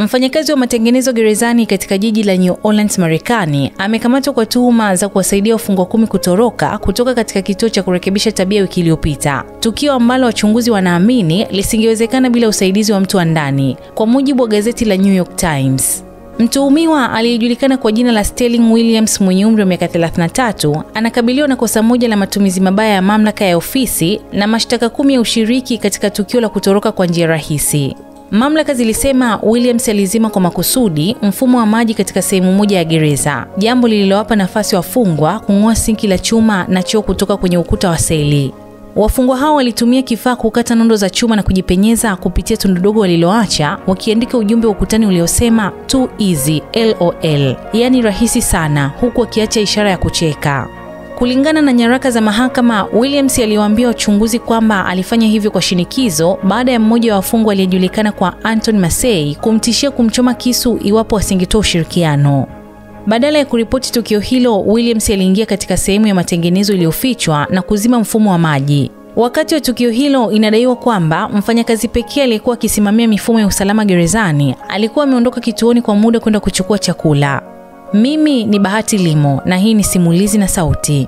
Mfanyakazi wa matengenezo gerezani katika jiji la New Orleans, Marekani, amekamatwa kwa tuhuma za kuwasaidia wafungwa 10 kutoroka kutoka katika kituo cha kurekebisha tabia wiki iliyopita. Tukio ambalo wachunguzi wanaamini lisingewezekana bila usaidizi wa mtu wa ndani, kwa mujibu wa gazeti la New York Times. Mtuhumiwa aliyejulikana kwa jina la Sterling Williams mwenye umri wa miaka 33 anakabiliwa na kosa moja la matumizi mabaya ya mamlaka ya ofisi na mashtaka 10 ya ushiriki katika tukio la kutoroka kwa njia rahisi. Mamlaka zilisema Williams alizima kwa makusudi mfumo wa maji katika sehemu moja ya gereza, jambo lililowapa nafasi wafungwa kung'oa sinki la chuma na choo kutoka kwenye ukuta wa seli. Wafungwa hao walitumia kifaa kukata nondo za chuma na kujipenyeza kupitia tundu dogo waliloacha, wakiandika ujumbe ukutani uliosema too easy LOL, yani rahisi sana, huku wakiacha ishara ya kucheka. Kulingana na nyaraka za mahakama, Williams aliwaambia wachunguzi kwamba alifanya hivyo kwa shinikizo baada ya mmoja wa wafungwa aliyejulikana kwa Anthony Massey kumtishia kumchoma kisu iwapo asingetoa ushirikiano. Badala ya kuripoti tukio hilo, Williams aliingia katika sehemu ya matengenezo iliyofichwa na kuzima mfumo wa maji. Wakati wa tukio hilo, inadaiwa kwamba mfanyakazi pekee aliyekuwa akisimamia mifumo ya usalama gerezani alikuwa ameondoka kituoni kwa muda kwenda kuchukua chakula. Mimi ni Bahati Limo na hii ni Simulizi na Sauti.